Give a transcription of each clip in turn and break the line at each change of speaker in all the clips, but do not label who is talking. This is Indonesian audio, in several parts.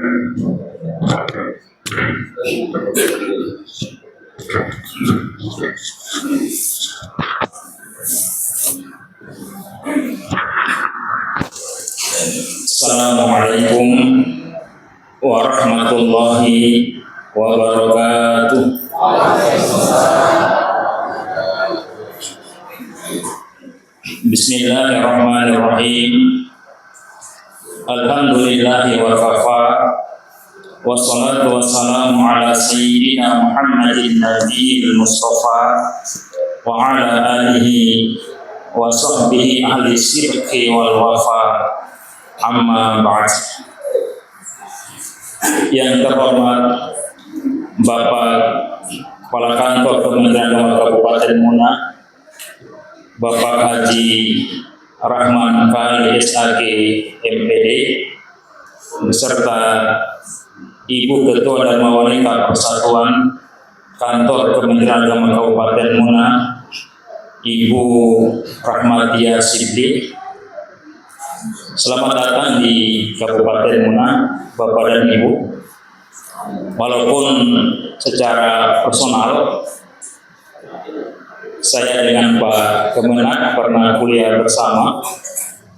Assalamualaikum warahmatullahi wabarakatuh. Bismillahirrahmanirrahim. Alhamdulillahi wa kafa. Wassalatu wassalamu ala sayyidina Muhammadin nabiyil mustafa wa ala alihi wa sahbihi ahli sidqi wal wafa. Amma ba'd. Yang terhormat Bapak Kepala Kantor Kementerian Agama Kabupaten Muna, Bapak Haji Rahman Khalil SAG MPD, beserta Ibu Ketua Dharma Wanita Persatuan Kantor Kementerian Agama Kabupaten Muna, Ibu Rahmatia Siddiq. Selamat datang di Kabupaten Muna, Bapak dan Ibu. Walaupun secara personal saya dengan Pak Kemenak pernah kuliah bersama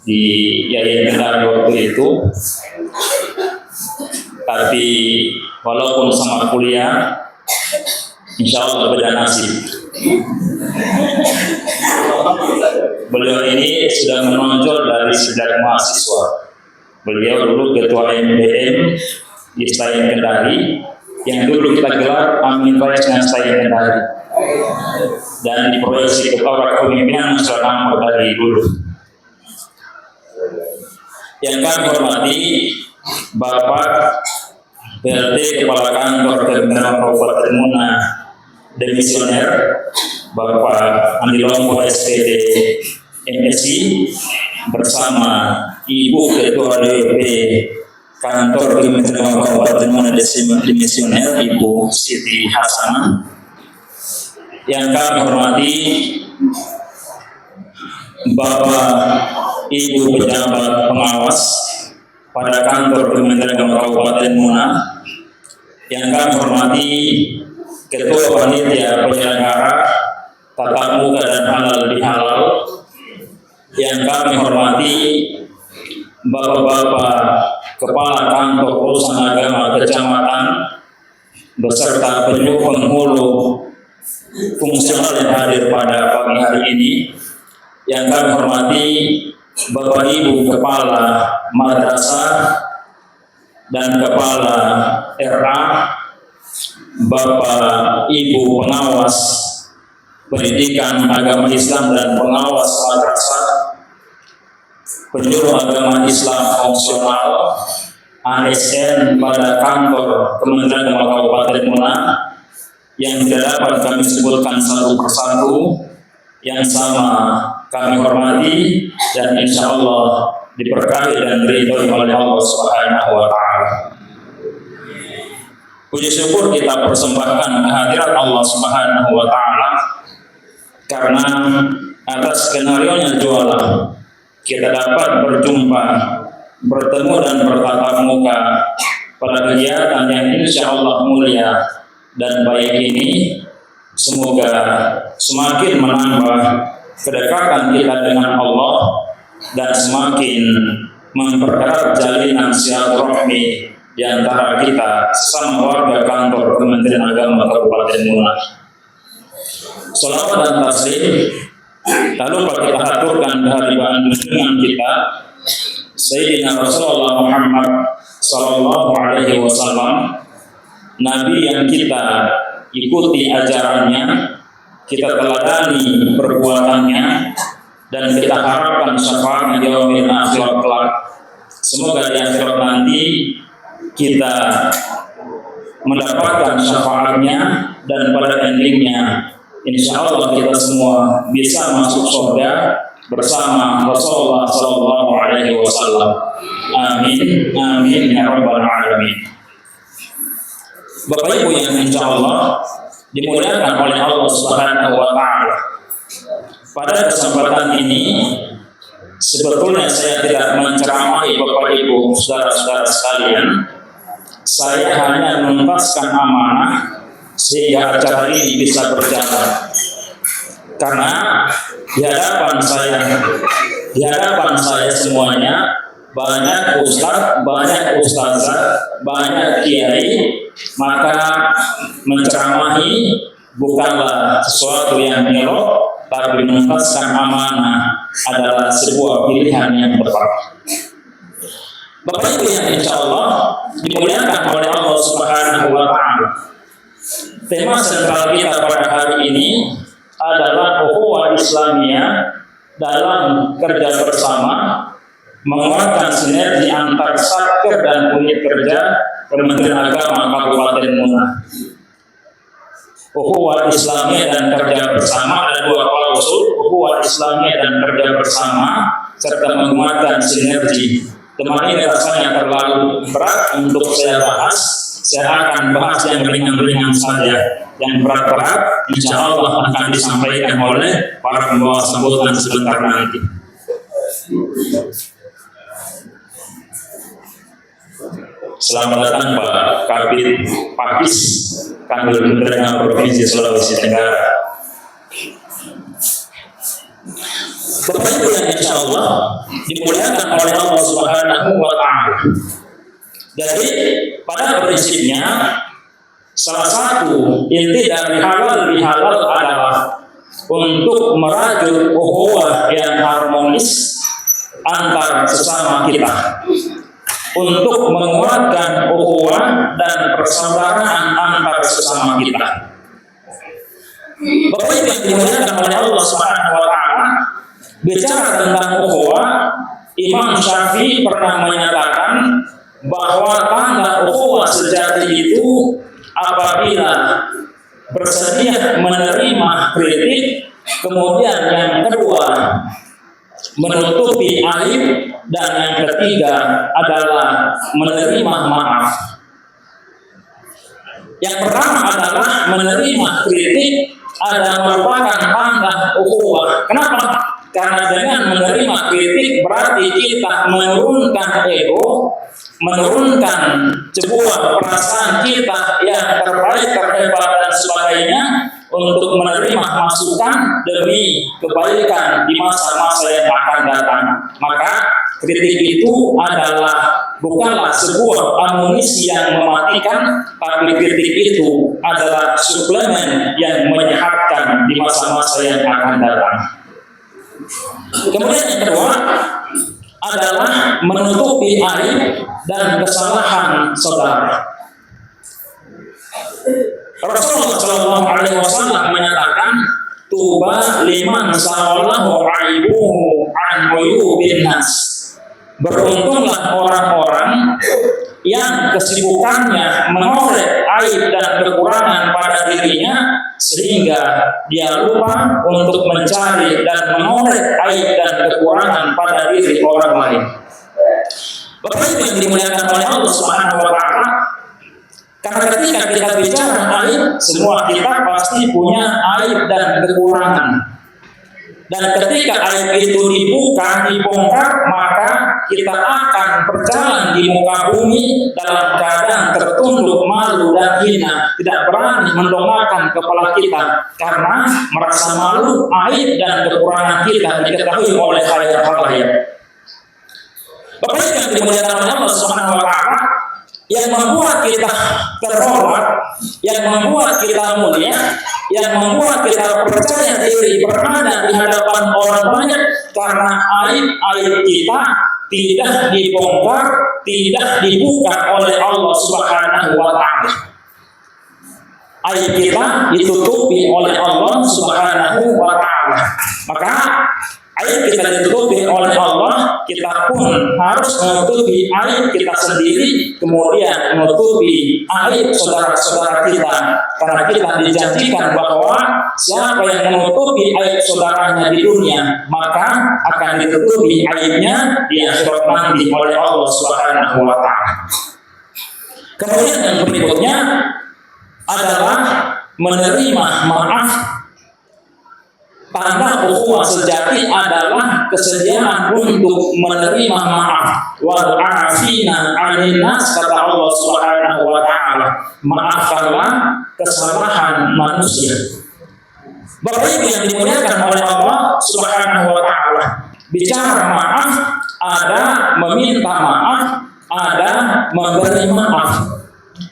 di Yayasan Kendari waktu itu, tapi walaupun sama kuliah, insya Allah beda nasib. Beliau ini sudah menonjol dari sejak mahasiswa. Beliau dulu Ketua MDM di Senayan Kendari, yang dulu kita gelar Amin Rais dengan Senayan Kendari, dan diproyeksi Kepala Kepemimpinan Nasional dari dulu. Yang kami hormati Bapak PLT Kepala Kantor Kementerian Kabupaten Muna Demisioner, Bapak Andi Lombo SPD MSI, bersama Ibu Ketua DPP Kantor Kementerian Kabupaten Muna Demisioner, Ibu Siti Hasanah. Yang kami hormati Bapak Ibu pejabat pengawas pada Kantor Kementerian Kabupaten Muna. Yang kami hormati Ketua Panitia Penyelenggara Tatap Muka dan Halal Bihalal. Yang kami hormati Bapak-bapak Kepala Kantor Urusan Agama Kecamatan beserta penghulu fungsional yang hadir pada pagi hari ini. Yang kami hormati Bapak Ibu Kepala Madrasah dan Kepala RA, Bapak Ibu Pengawas Pendidikan Agama Islam dan Pengawas Madrasah, Penjuru Agama Islam Fungsional ASN pada Kantor Kementerian Agama Kabupaten Muna, yang tidak dapat kami sebutkan satu persatu, yang sama kami hormati dan insya Allah diberkahi dan diridhoi oleh Allah Subhanahu wa Ta'ala. Puji syukur kita persembahkan kehadirat Allah Subhanahu wa Ta'ala, karena atas skenario-nya jualan kita dapat berjumpa, bertemu dan bertatap muka pada kegiatan yang insya Allah mulia dan baik ini. Semoga semakin menambah kedekatan kita dengan Allah dan semakin mempererat jalinan silaturahmi di antara kita sesama warga Kantor Kementerian Agama Kabupaten Muna. Salawat dan taslim tak lupa kita haturkan kehadiran junjungan kita Sayyidina Rasulullah Muhammad sallallahu alaihi wasallam, Nabi yang kita ikuti ajarannya, kita teladani perbuatannya, dan kita harapkan syafaatnya di yaumil akhir kelak. Semoga di akhirat nanti kita mendapatkan syafaatnya, dan pada endingnya insya Allah kita semua bisa masuk surga bersama Rasulullah sallallahu alaihi wasallam. Amin, amin ya rabbal alamin. Bapak Ibu yang insya Allah dimuliakan oleh Allah Subhanahu wa Ta'ala, pada kesempatan ini sebetulnya saya tidak menceramahi Bapak Ibu saudara-saudara sekalian, saya hanya menuntaskan amanah sehingga acara ini bisa berjalan. Karena di hadapan saya semuanya banyak ustaz, banyak ustazah, banyak kiai, maka menceramahi bukanlah sesuatu yang elok, tapi menuntaskan amanah adalah sebuah pilihan yang tepat. Bapak Ibu yang insya Allah dimuliakan oleh Allah Subhanahu wa Ta'ala, tema sentral kita pada hari ini adalah ukhuwah Islamiyah dalam kerja bersama, menguatkan sinergi antar satker dan unit kerja Kementerian Agama Kabupaten Muna. Ukhuwah Islamiyah dan kerja bersama ada dua klausul, ukhuwah Islamiyah dan kerja bersama serta menguatkan sinergi. Teman ini rasanya terlalu berat untuk saya bahas. Saya akan bahas yang ringan-ringan saja. Yang berat-berat insya Allah akan disampaikan oleh para pembawa sambutan sebentar nanti. Selamat datang Pak Kabid Pakis Kanwil Kementerian Provinsi Sulawesi Tenggara. Bapak Ibu yang insya Allah dimuliakan oleh Allah Subhanahu wa Ta'ala. Jadi pada prinsipnya salah satu inti dari halal bihalal adalah untuk merajut ukhuwah yang harmonis antar sesama kita, untuk menguatkan ukhuwah dan persaudaraan antar sesama kita. Bapak Ibu yang dimuliakan oleh Allah Subhanahu wa Ta'ala, bicara tentang ukhuwah, Imam Syafi'i pernah menyatakan bahwa tanda ukhuwah sejati itu apabila bersedia menerima kritik, kemudian yang kedua menutupi aib, dan yang ketiga adalah menerima maaf. Yang pertama adalah menerima kritik adalah merupakan tanda ukhuwah. Kenapa? Karena dengan menerima kritik berarti kita menurunkan ego, menurunkan sebuah perasaan kita yang terbaik, terhebat dan sebagainya untuk menerima masukan demi kebaikan di masa-masa yang akan datang. Maka kritik itu adalah bukanlah sebuah amunisi yang mematikan, tapi kritik itu adalah suplemen yang menyehatkan di masa-masa yang akan datang. Kemudian yang kedua adalah menutupi aib dan kesalahan saudara. Rasulullah Shallallahu Alaihi Wasallam menyatakan, tuba liman sawalahu aibuhu an uyubin nas. Beruntunglah orang-orang yang kesibukannya mengorek aib dan kekurangan pada dirinya sehingga dia lupa untuk mencari dan mengorek aib dan kekurangan pada diri orang lain. Bapak Ibu yang dimuliakan oleh Allah Subhanahu wa Ta'ala, karena ketika kita bicara aib, semua kita pasti punya aib dan kekurangan. Dan ketika aib itu dibuka, dibongkar, maka kita akan berjalan di muka bumi dalam keadaan tertunduk, malu dan hina, tidak berani mendongakkan kepala kita karena merasa malu aib dan kekurangan kita diketahui oleh halayak. Bapak Ibu yang dimuliakan oleh Allah Subhanahu wa Ta'ala, yang membuat kita terhormat, yang membuat kita mulia, yang membuat kita percaya diri berada di hadapan orang banyak karena aib-aib kita tidak dibongkar, tidak dibuka oleh Allah Subhanahu wa Ta'ala. Aib kita ditutupi oleh Allah Subhanahu wa Ta'ala. Maka aib kita ditutupi oleh Allah, kita pun harus menutupi aib kita sendiri, kemudian menutupi aib saudara-saudara kita. Karena kita dijanjikan bahwa siapa yang menutupi aib saudaranya di dunia, maka akan ditutupi aibnya di akhirat nanti oleh Allah Subhanahu wa Ta'ala. Kemudian yang berikutnya adalah menerima maaf. Tanda ukhuwah sejati adalah kesediaan untuk menerima maaf. Wal afina 'anil nas, kata Allah Subhanahu wa ta'ala. Maafkanlah kesalahan manusia. Bapak Ibu yang dimuliakan oleh Allah Subhanahu wa ta'ala. Bicara maaf, ada meminta maaf, ada memberi maaf.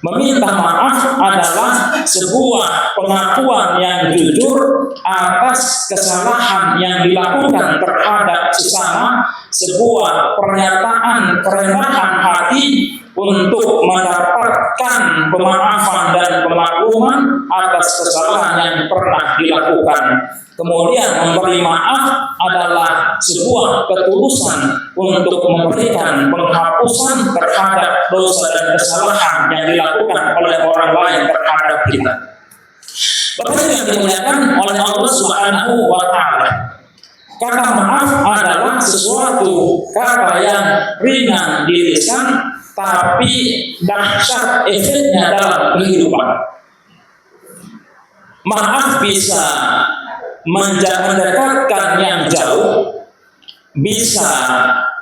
Meminta maaf adalah sebuah pengakuan yang jujur atas kesalahan yang dilakukan terhadap sesama, sebuah pernyataan kerendahan hati untuk mendapatkan pemaafan dan pemakluman atas kesalahan yang pernah dilakukan. Kemudian memberi maaf adalah sebuah ketulusan untuk memberikan penghapusan terhadap dosa dan kesalahan yang dilakukan oleh orang lain terhadap kita. Bapak yang dimuliakan oleh Allah Subhanahu wa ta'ala. Kata maaf adalah sesuatu kata yang ringan di lisan, tapi dahsyat efeknya dalam kehidupan. Maaf bisa mendekatkan yang jauh, bisa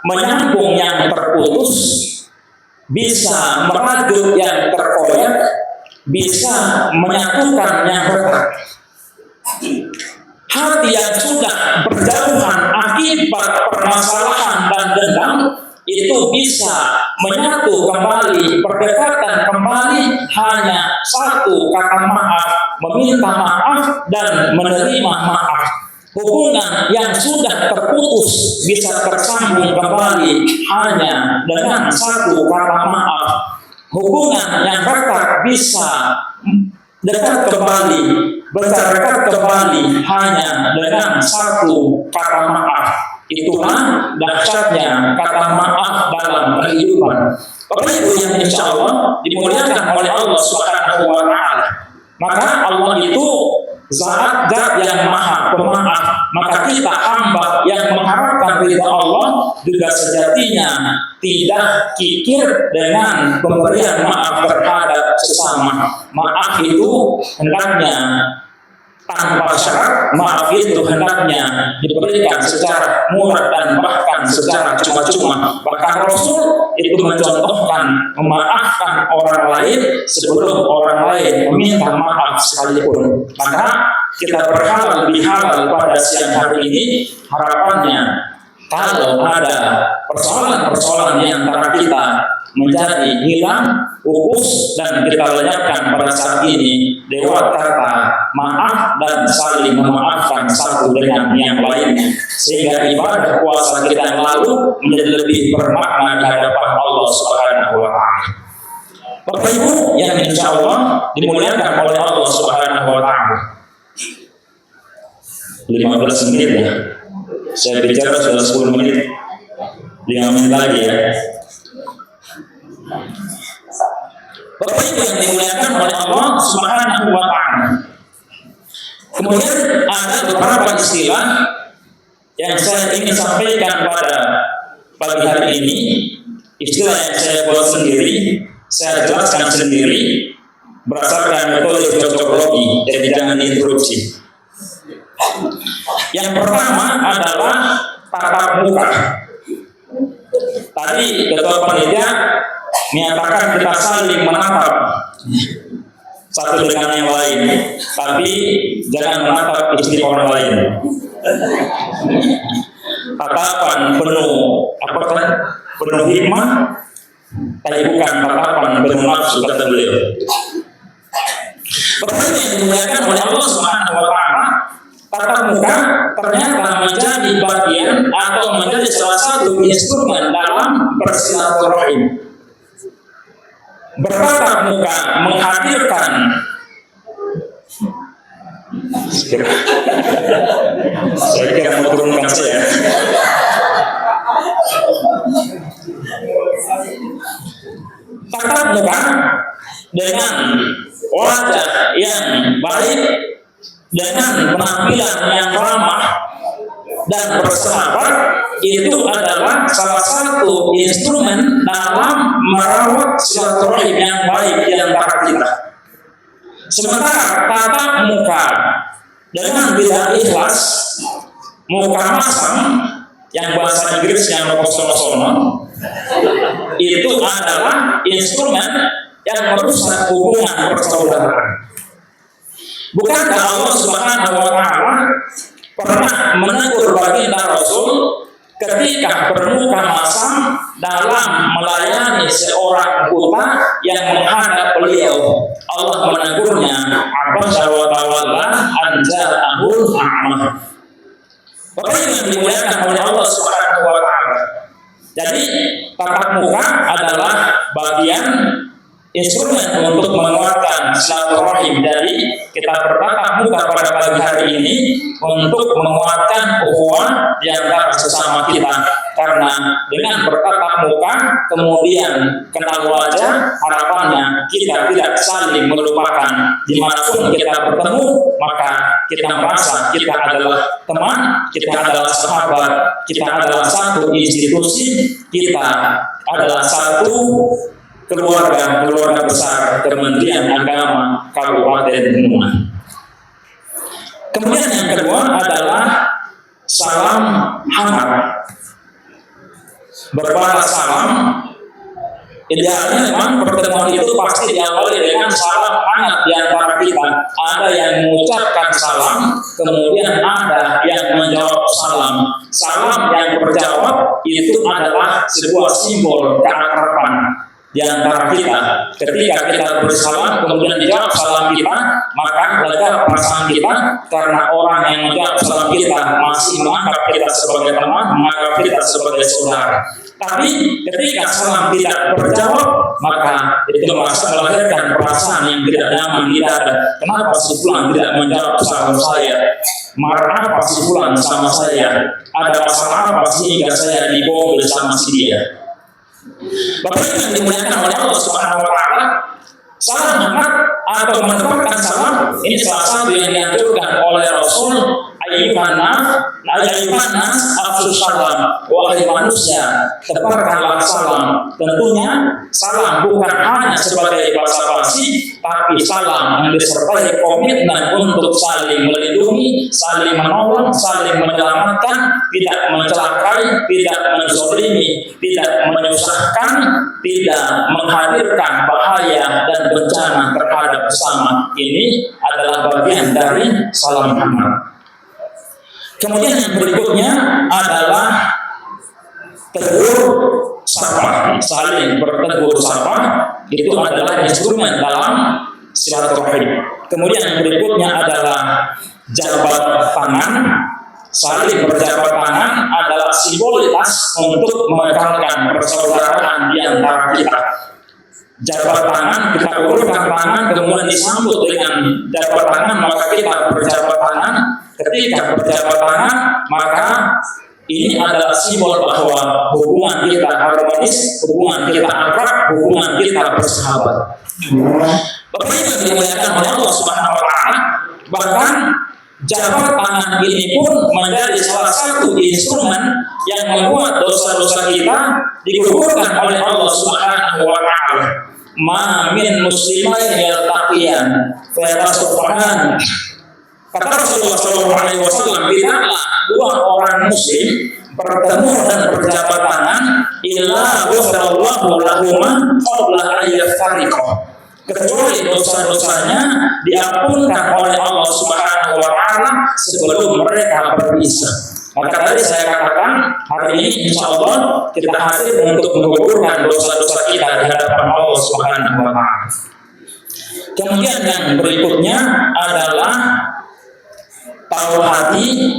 menyambung yang terputus, bisa merajuk yang terkoyak, bisa menyatukan yang retak. Hati yang sudah berjauhan akibat permasalahan dan dendam itu bisa menyatu kembali, berdekatan kembali hanya satu kata maaf, meminta maaf dan menerima maaf. Hubungan yang sudah terputus bisa tersambung kembali hanya dengan satu kata maaf. Hubungan yang retak bisa dekat kembali, berdekat kembali hanya dengan satu kata maaf. Itulah dahsyatnya kata maaf dalam kehidupan. Bapak Ibu yang insya Allah dimuliakan oleh Allah Subhanahu wa ta'ala. Maka Allah itu zat yang maha pemaaf. Maka kita hamba yang mengharapkan ridha Allah juga sejatinya tidak kikir dengan pemberian maaf terhadap sesama. Maaf itu hendaknya tanpa syarat, maaf itu hendaknya diberikan secara murah dan bahkan secara cuma-cuma. Bahkan Rasul itu mencontohkan memaafkan orang lain sebelum orang lain meminta maaf sekalipun. Maka kita berhalal bihalal pada siang hari ini, harapannya kalau ada persoalan-persoalan di antara kita menjadi hilang, pupus, dan kita lenyapkan pada saat ini lewat kata maaf dan saling memaafkan satu dengan yang lainnya, sehingga ibadah puasa kita yang lalu menjadi lebih bermakna di hadapan Allah Subhanahu wa ta'ala. Bapak Ibu yang insya Allah dimuliakan oleh Allah Subhanahu wa ta'ala. 15 menit ya. Saya bicara sudah 10 menit. 5 menit lagi ya. Bapak Ibu yang dimuliakan oleh Allah Subhanahu wa ta'ala. Kemudian ada beberapa istilah yang saya ingin sampaikan pada pagi hari ini. Istilah yang saya buat sendiri, saya jelaskan sendiri berdasarkan metode cocokologi, jadi jangan diinterupsi. Yang pertama adalah tatap muka. Tadi ketua panitia menyatakan kita saling menatap satu dengan yang lain, tapi jangan menatap istri orang lain. Tatapan penuh penuh hikmah, tapi bukan tatapan penuh nafsu, kata beliau. Pertanyaan yang dimuliakan oleh Allah Subhanahu wa ta'ala, tatap muka ternyata menjadi bagian atau menjadi salah satu instrumen dalam bersilaturahim. Bertatap muka menghadirkan saya kira mau turunkan saya. Tatap muka dengan wajah yang baik, dengan penampilan yang ramah dan bersahabat, itu adalah salah satu instrumen dalam merawat silaturahim yang baik di antara kita. Sementara tatap muka dengan tidak ikhlas, muka masam yang bahasa Inggrisnya kosong-kosong, itu adalah instrumen yang merusak hubungan persaudaraan. Bukankah Allah Subhanahu wa Ta'ala pernah menegur baginda Rasul ketika bermuka masam dalam melayani seorang buta yang menghadap beliau? Allah menegurnya, abasa wa tawalla an ja'ahul a'mah. Bapak yang dimuliakan oleh Allah Subhanahu wa Ta'ala. Jadi tatap muka adalah bagian instrumen untuk menguatkan silaturahim. Jadi kita bertatap muka pada pagi hari ini untuk menguatkan ukhuwah di antara sesama kita. Karena dengan bertatap muka kemudian kenal wajah, harapannya kita tidak saling melupakan. Dimanapun kita bertemu, maka kita merasa kita adalah teman, kita adalah sahabat, kita adalah satu institusi, kita adalah satu keluarga besar Kementerian Agama Kabupaten Bendungan. Kemudian yang kedua adalah salam hangat. Berbalas salam, idealnya memang pertemuan itu pasti diawali dengan salam hangat di antara kita. Ada yang mengucapkan salam, kemudian ada yang menjawab salam. Salam yang berjawab itu adalah sebuah simbol keakraban di antara kita. Ketika kita bersalam kemudian dijawab salam kita, maka lega perasaan kita karena orang yang menjawab salam kita masih menganggap kita sebagai teman, menganggap kita sebagai saudara. Tapi ketika salam tidak berjawab, maka itu melahirkan perasaan yang tidak nyaman di dada. Kenapa si fulan tidak menjawab salam saya? Marah apa si fulan sama saya? Ada masalah apa sehingga saya dibobol sama si dia? Bapak yang dimuliakan oleh Allah Subhanahu wa Ta'ala, salam hangat atau menetapkan salam ini salah satu yang dianjurkan oleh Rasul. Ayyuhan nas afsus salam, wahai manusia tebarkanlah salam. Tentunya salam bukan hanya sebagai basa-basi, tapi salam yang disertai komitmen untuk saling melindungi, saling menolong, saling menyelamatkan, tidak mencelakai, tidak menzolimi, tidak menyusahkan, tidak menghadirkan bahaya dan bencana terhadap sesama. Ini adalah bagian dari salam hangat. Kemudian yang berikutnya adalah tegur sapa, saling bertegur sapa. Itu adalah instrumen dalam silaturahim. Kemudian yang berikutnya adalah jabat tangan. Saling berjabat tangan adalah simbolitas untuk mengekalkan persaudaraan di antara kita. Jabat tangan, kita ulurkan tangan, kemudian disambut dengan jabat tangan, maka kita berjabat tangan. Ketika berjabat tangan, maka ini adalah simbol bahwa hubungan kita harmonis, hubungan kita akrab, hubungan kita bersahabat. Bapak yang dimuliakan oleh Allah Subhanahu wa Ta'ala, bahkan jabat tangan ini pun menjadi salah satu instrumen yang membuat dosa-dosa kita digugurkan oleh Allah Subhanahu wa Ta'ala. Ma min muslimain yaltaqiyan fa yatasaffahan. Kata Rasulullah SAW, tidaklah dua orang muslim bertemu dan berjabat tangan illa ghafarallahu lahuma qabla an yaftariqa, kecuali dosa-dosanya diampunkan oleh Allah Subhanahu wa Ta'ala sebelum mereka berpisah. Maka tadi saya katakan hari ini insya Allah kita hadir untuk menggugurkan dosa-dosa kita di hadapan Allah Subhanahu wa Ta'ala. Kemudian yang berikutnya adalah tahu hati,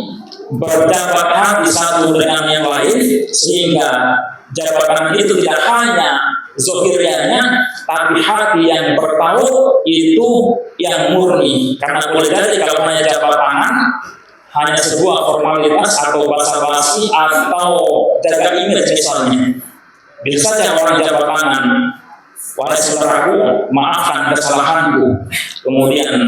berjabat hati satu dengan yang lain, sehingga jabatan itu tidak hanya zahirnya, tapi hati yang bertahu itu yang murni. Karena boleh jadi kalau hanya jabat tangan, hanya sebuah formalitas atau basa-basi atau jaga image misalnya. Bisa saja orang jabat tangan, wahai saudaraku, maafkan kesalahanku. Kemudian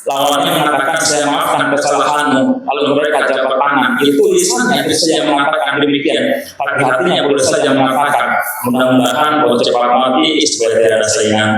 lawannya mengatakan saya maafkan kesalahanmu, lalu mereka jabat tangan. Itu lisannya bisa saja mengatakan demikian, tapi hatinya boleh saja mengatakan mudah-mudahan kau cepat mati supaya tidak ada saingan.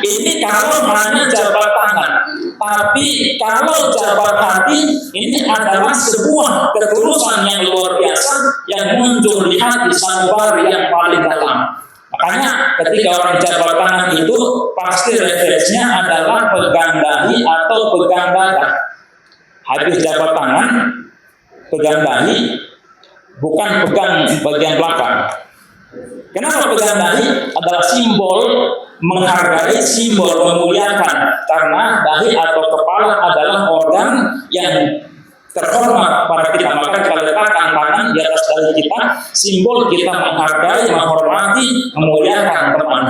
Ini kalau hanya jabat tangan, tapi kalau jabat hati ini adalah sebuah ketulusan yang luar biasa yang muncul di hati sanubari yang paling dalam. Maka Makanya ketika orang jabat tangan itu pasti refleksnya adalah pegang dahi atau pegang dada. Habis jabat tangan, pegang dahi, bukan pegang bagian belakang. Kenapa pegang dahi? Adalah simbol menghargai, simbol memuliakan. Karena dahi atau kepala adalah organ yang terhormat pada kita. Maka kita letakkan tangan di atas dahi kita, simbol kita menghargai, menghormati, memuliakan teman.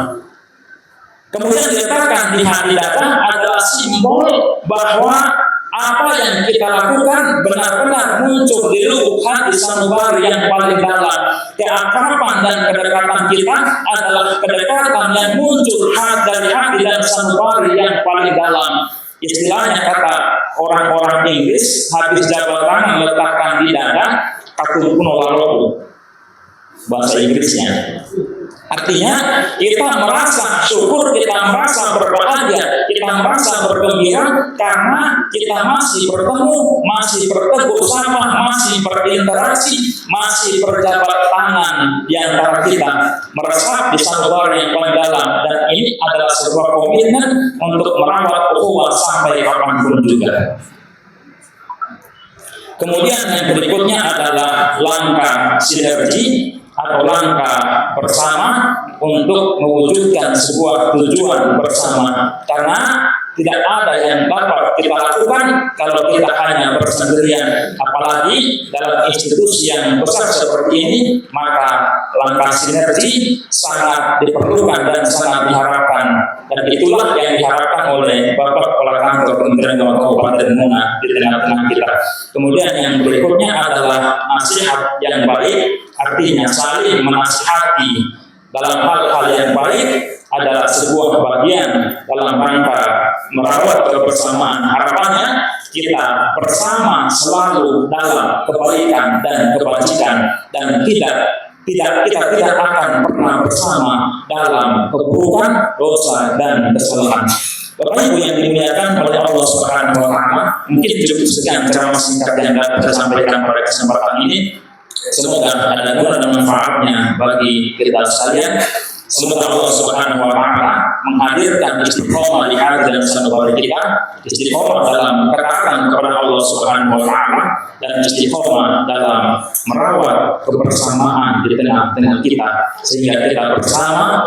Kemudian diletakkan di hati dada adalah simbol bahwa apa yang kita lakukan benar-benar muncul di lubuk hati sanubari yang paling dalam. Keakraban dan kedekatan kita adalah kedekatan yang muncul dari hati dan sanubari yang paling dalam. Istilahnya kata orang-orang Inggris, habis jabat tangan letakkan di dada, katun kuno lalu bahasa Inggrisnya. Artinya kita merasa syukur, kita merasa berbahagia, kita merasa bergembira karena kita masih bertemu, masih bertegur sapa, masih berinteraksi, masih berjabat tangan di antara kita, meresap di sanubari yang paling dalam. Dan ini adalah sebuah komitmen untuk merawat ukhuwah sampai kapanpun juga. Kemudian yang berikutnya adalah langkah sinergi atau langkah bersama untuk mewujudkan sebuah tujuan bersama. Karena tidak ada yang dapat kita lakukan kalau kita hanya bersendirian. Apalagi dalam institusi yang besar seperti ini, maka langkah sinergi sangat diperlukan dan sangat diharapkan. Dan itulah yang diharapkan oleh Bapak Kepala Kantor Kementerian Agama Kabupaten Muna di tengah-tengah kita. Kemudian yang berikutnya adalah nasihat yang baik, artinya saling menasihati dalam hal-hal yang baik adalah sebuah bagian dalam rangka merawat kebersamaan. Harapannya kita bersama selalu dalam kebaikan dan kebajikan, dan kita tidak akan pernah bersama dalam keburukan, dosa dan kesalahan. Bapak Ibu yang dimuliakan oleh Allah Subhanahu wa Ta'ala, mungkin cukup sekian ceramah singkat yang dapat saya sampaikan pada kesempatan ini. Semoga ada guna dan manfaatnya bagi kita sekalian. Semoga Allah Subhanahu wa Ta'ala menghadirkan istiqomah di hati dan sanubari kita, istiqomah dalam ketaatan kepada Allah Subhanahu wa Ta'ala, dan istiqomah dalam merawat kebersamaan di tengah-tengah kita, sehingga kita bersama,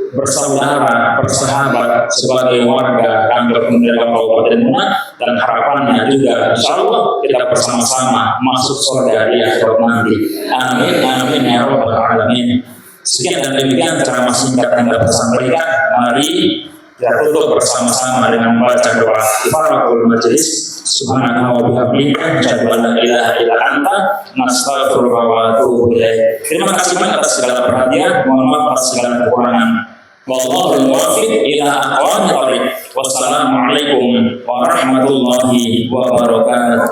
bersaudara, bersahabat sebagai warga kantor Kementerian Agama Kabupaten Muna, dan harapannya juga insya Allah kita bersama-sama masuk surga di akhirat nanti. Amin amin ya rabbal alamin. Sekian dan demikian ceramah singkat yang dapat sampaikan. Mari kita tutup bersama-sama dengan membaca doa kifaratul majelis. Subhanallah wa bihamdika, asyhadu an la ilaha illa anta, nastaghfiruka wa atubu ilaik. Terima kasih banyak atas segala perhatian. Mohon maaf atas segala kekurangan. Wallahul muwaffiq ila aqwamit thoriq. Wassalamualaikum warahmatullahi wabarakatuh.